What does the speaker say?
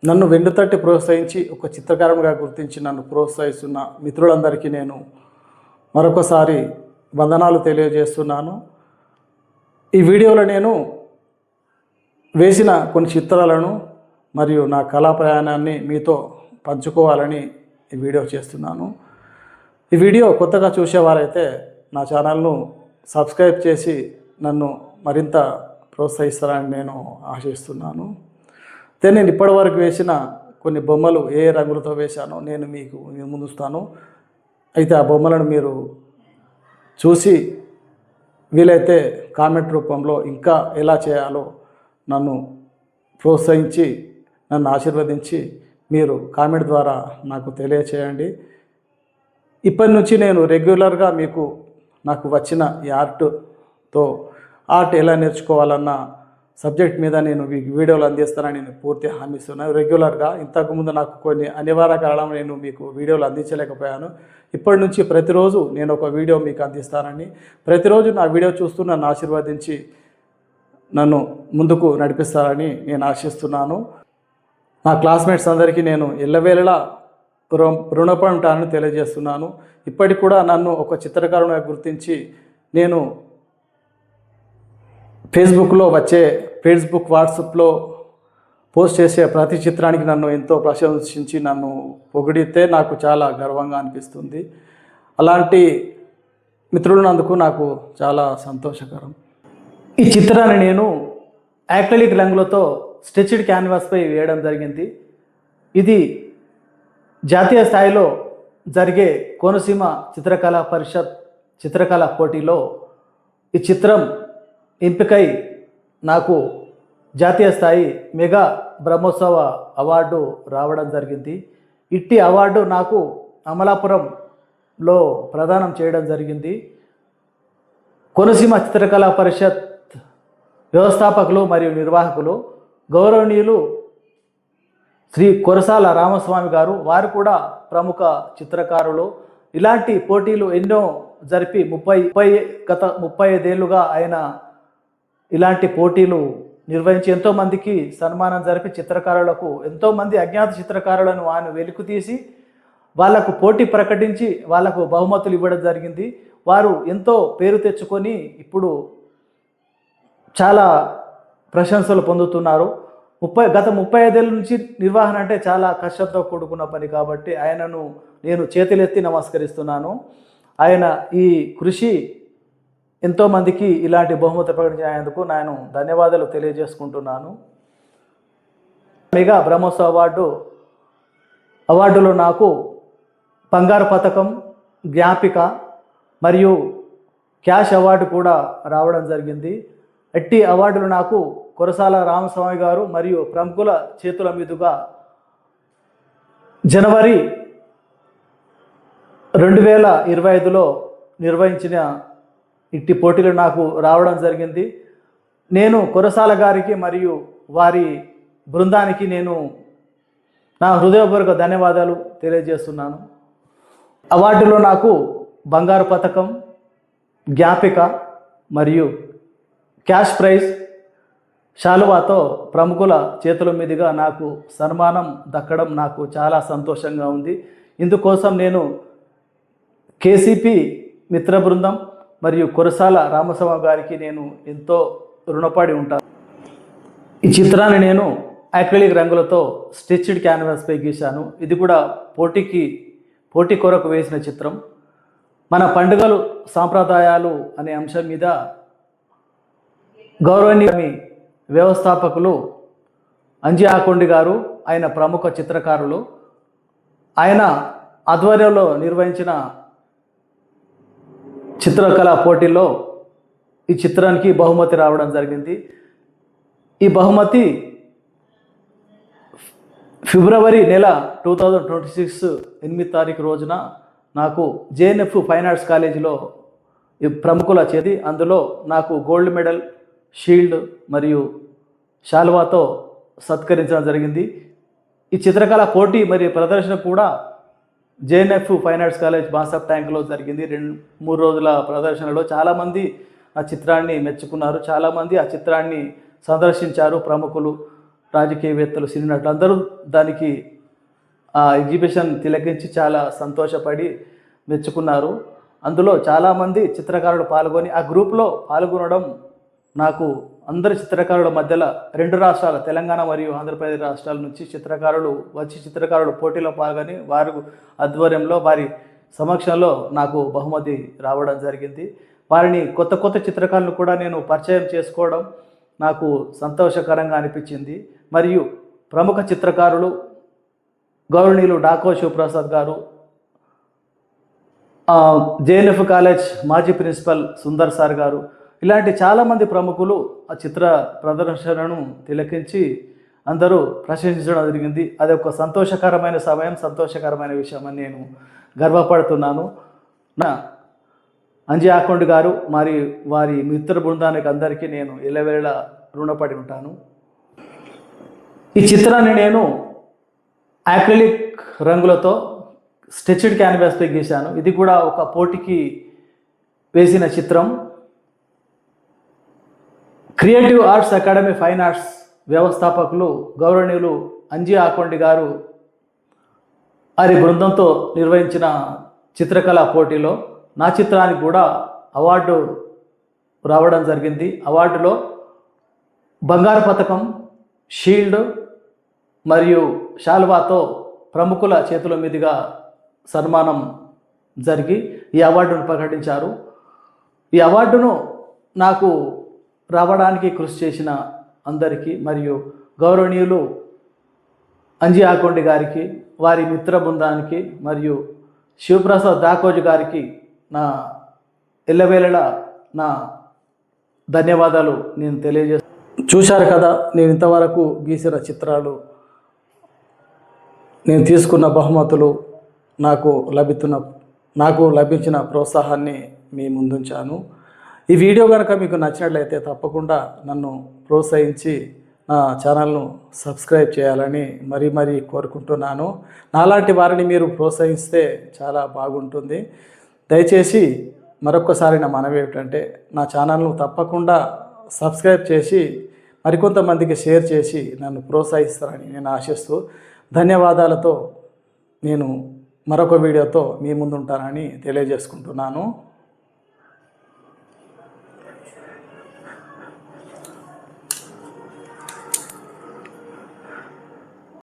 నన్ను వెన్నుతట్టి ప్రోత్సహించి ఒక చిత్రకారునిగా గుర్తించి నన్ను ప్రోత్సహిస్తున్న మిత్రులందరికీ నేను మరొకసారి వందనాలు తెలియజేస్తున్నాను. ఈ వీడియోలో నేను వేసిన కొన్ని చిత్రాలను మరియు నా కళా ప్రయాణాన్ని మీతో పంచుకోవాలని ఈ వీడియో చేస్తున్నాను. ఈ వీడియో కొత్తగా చూసేవారైతే నా ఛానల్ను సబ్స్క్రైబ్ చేసి నన్ను మరింత ప్రోత్సహిస్తారని నేను ఆశిస్తున్నాను. నేను ఇప్పటివరకు వేసిన కొన్ని బొమ్మలు ఏ రంగులతో వేశానో నేను మీకు ముందుస్తాను. అయితే ఆ బొమ్మలను మీరు చూసి వీలైతే కామెంట్ రూపంలో ఇంకా ఎలా చేయాలో నన్ను ప్రోత్సహించి నన్ను ఆశీర్వదించి మీరు కామెంట్ ద్వారా నాకు తెలియచేయండి. ఇప్పటి నుంచి నేను రెగ్యులర్గా మీకు నాకు వచ్చిన ఈ ఆర్ట్ ఎలా నేర్చుకోవాలన్న సబ్జెక్ట్ మీద నేను వీడియోలు అందిస్తానని నేను పూర్తి హామీ ఇస్తున్నాను. రెగ్యులర్గా ఇంతకుముందు నాకు కొన్ని అనివార్య కారణం నేను మీకు వీడియోలు అందించలేకపోయాను. ఇప్పటి నుంచి ప్రతిరోజు నేను ఒక వీడియో మీకు అందిస్తానని, ప్రతిరోజు నా వీడియో చూస్తూ నన్ను ఆశీర్వదించి నన్ను ముందుకు నడిపిస్తారని నేను ఆశిస్తున్నాను. నా క్లాస్మేట్స్ అందరికీ నేను ఎల్లవేళలా రుణపడి ఉంటానని తెలియజేస్తున్నాను. ఇప్పటికి కూడా నన్ను ఒక చిత్రకారునిగా గుర్తించి నేను ఫేస్బుక్ వాట్సాప్లో పోస్ట్ చేసే ప్రతి చిత్రానికి నన్ను ఎంతో ప్రశంసించి నన్ను పొగిడితే నాకు చాలా గర్వంగా అనిపిస్తుంది. అలాంటి మిత్రులున్నందుకు నాకు చాలా సంతోషకరం. ఈ చిత్రాన్ని నేను యాక్రిలిక్ రంగులతో స్టిచ్డ్ క్యాన్వాస్పై వేయడం జరిగింది. ఇది జాతీయ స్థాయిలో జరిగే కోనసీమ చిత్రకళా పరిషత్ చిత్రకళా పోటీలో ఈ చిత్రం ఎంపికై నాకు జాతీయ స్థాయి మెగా బ్రహ్మోత్సవ అవార్డు రావడం జరిగింది. ఇట్టి అవార్డు నాకు అమలాపురంలో ప్రదానం చేయడం జరిగింది. కోనసీమ చిత్రకళా పరిషత్ వ్యవస్థాపకులు మరియు నిర్వాహకులు గౌరవనీయులు శ్రీ కొరసాల రామస్వామి గారు, వారు కూడా ప్రముఖ చిత్రకారులు. ఇలాంటి పోటీలు ఎన్నో జరిపి గత 35 ఏళ్ళుగా ఆయన ఇలాంటి పోటీలు నిర్వహించి ఎంతోమందికి సన్మానం జరిపి చిత్రకారులకు ఎంతోమంది అజ్ఞాత చిత్రకారులను ఆయన వెలుకు తీసి వాళ్లకు పోటీ ప్రకటించి వాళ్లకు బహుమతులు ఇవ్వడం జరిగింది. వారు ఎంతో పేరు తెచ్చుకొని ఇప్పుడు చాలా ప్రశంసలు పొందుతున్నారు. గత 35 ఏళ్ళ నుంచి నిర్వహణ అంటే చాలా కష్టంతో కూడుకున్న పని కాబట్టి ఆయనను నేను చేతులెత్తి నమస్కరిస్తున్నాను. ఆయన ఈ కృషి ఎంతోమందికి ఇలాంటి బహుమతి ప్రకటించినందుకు నేను ధన్యవాదాలు తెలియజేసుకుంటున్నాను. మెగా బ్రహ్మోత్సవ అవార్డులో నాకు బంగారు పథకం, జ్ఞాపిక మరియు క్యాష్ అవార్డు కూడా రావడం జరిగింది. ఎట్టి అవార్డులు నాకు కొరసాల రామస్వామి గారు మరియు ప్రముఖుల చేతుల మీదుగా జనవరి 2025లో నిర్వహించిన ఇట్టి పోటీలు నాకు రావడం జరిగింది. నేను కొరసాల గారికి మరియు వారి బృందానికి నేను నా హృదయపూర్వక ధన్యవాదాలు తెలియజేస్తున్నాను. అవార్డులో నాకు బంగారు పథకం, జ్ఞాపిక మరియు క్యాష్ ప్రైజ్ శాలువాతో ప్రముఖుల చేతుల మీదుగా నాకు సన్మానం దక్కడం నాకు చాలా సంతోషంగా ఉంది. ఇందుకోసం నేను కేసీపీ మిత్ర బృందం మరియు కొరసాల రామస్వామి గారికి నేను ఎంతో రుణపడి ఉంటాను. ఈ చిత్రాన్ని నేను యాక్రిలిక్ రంగులతో స్టిచ్డ్ క్యాన్వాస్పై గీశాను. ఇది కూడా పోటీ కొరకు వేసిన చిత్రం. మన పండుగలు సాంప్రదాయాలు అనే అంశం మీద గౌరవనీయ వ్యవస్థాపకులు అంజి ఆకొండి గారు, ఆయన ప్రముఖ చిత్రకారులు, ఆయన ఆధ్వర్యంలో నిర్వహించిన చిత్రకళా పోటీల్లో ఈ చిత్రానికి బహుమతి రావడం జరిగింది. ఈ బహుమతి ఫిబ్రవరి 2026 8వ తారీఖు రోజున నాకు జేఎన్ఎఫ్ ఫైన్ ఆర్ట్స్ కాలేజీలో ప్రముఖుల చేతి అందులో నాకు గోల్డ్ మెడల్, షీల్డ్ మరియు శాల్వాతో సత్కరించడం జరిగింది. ఈ చిత్రకళా పోటీ మరియు ప్రదర్శన కూడా జేఎన్ఎఫ్ ఫైన్ ఆర్ట్స్ కాలేజ్ బాసప్ ట్యాంక్లో జరిగింది. 2-3 రోజుల ప్రదర్శనలో చాలామంది ఆ చిత్రాన్ని మెచ్చుకున్నారు. చాలామంది ఆ చిత్రాన్ని సందర్శించారు ప్రముఖులు. రాజకీయవేత్తలు, సినీ నటులు అందరూ దానికి ఎగ్జిబిషన్ తిలకించి చాలా సంతోషపడి మెచ్చుకున్నారు. అందులో చాలామంది చిత్రకారులు పాల్గొని ఆ గ్రూప్లో పాల్గొనడం నాకు అందరి చిత్రకారుల మధ్యలో 2 రాష్ట్రాల తెలంగాణ మరియు ఆంధ్రప్రదేశ్ రాష్ట్రాల నుంచి చిత్రకారులు వచ్చి చిత్రకారులు పోటీలో పాల్గొని వారి ఆధ్వర్యంలో వారి సమక్షంలో నాకు బహుమతి రావడం జరిగింది. వారిని కొత్త కొత్త చిత్రకారులను కూడా నేను పరిచయం చేసుకోవడం నాకు సంతోషకరంగా అనిపించింది. మరియు ప్రముఖ చిత్రకారులు గౌరవనీయులు డాకో శివప్రసాద్ గారు, జేఎన్ఎఫ్ కాలేజ్ మాజీ ప్రిన్సిపల్ సుందర్ సార్ గారు, ఇలాంటి చాలామంది ప్రముఖులు ఆ చిత్ర ప్రదర్శనను తిలకించి అందరూ ప్రశంసించడం జరిగింది. అది ఒక సంతోషకరమైన సమయం, సంతోషకరమైన విషయం అని నేను గర్వపడుతున్నాను. నా అంజి ఆకొండ గారు మరి వారి మిత్ర బృందానికి అందరికీ నేను ఎల్లవేళ రుణపడి ఉంటాను. ఈ చిత్రాన్ని నేను యాక్రిలిక్ రంగులతో స్టెచ్డ్ క్యాన్వాస్పై గీశాను. ఇది కూడా ఒక పోటీకి వేసిన చిత్రం. Creative arts academy fine arts వ్యవస్థాపకులు గౌరవనీయులు అంజి ఆకొండ గారు వారి బృందంతో నిర్వహించిన చిత్రకళా పోటీలో నా చిత్రానికి కూడా అవార్డు రావడం జరిగింది. అవార్డులో బంగారు పతకం, షీల్డ్ మరియు శాల్వాతో ప్రముఖుల చేతుల మీదుగా సన్మానం జరిగి ఈ అవార్డును ప్రకటించారు. ఈ అవార్డును నాకు రావడానికి కృషి చేసిన అందరికీ మరియు గౌరవనీయులు అంజి ఆకొండ గారికి, వారి మిత్ర బృందానికి మరియు శివప్రసాద్ దాకోజు గారికి నా ఎల్లవేళలా నా ధన్యవాదాలు నేను తెలియజేస్తాను. చూశారు కదా, నేను ఇంతవరకు గీసిన చిత్రాలు, నేను తీసుకున్న బహుమతులు, నాకు లభించిన ప్రోత్సాహాన్ని మీ ముందుంచాను. ఈ వీడియో కనుక మీకు నచ్చినట్లయితే తప్పకుండా నన్ను ప్రోత్సహించి నా ఛానల్ను సబ్స్క్రైబ్ చేయాలని మరీ కోరుకుంటున్నాను. నాలాంటి వారిని మీరు ప్రోత్సహిస్తే చాలా బాగుంటుంది. దయచేసి మరొక్కసారి నా మనవి ఏమిటంటే నా ఛానల్ను తప్పకుండా సబ్స్క్రైబ్ చేసి మరికొంతమందికి షేర్ చేసి నన్ను ప్రోత్సహిస్తారని నేను ఆశిస్తూ ధన్యవాదాలతో నేను మరొక వీడియోతో మీ ముందు ఉంటానని తెలియజేసుకుంటున్నాను.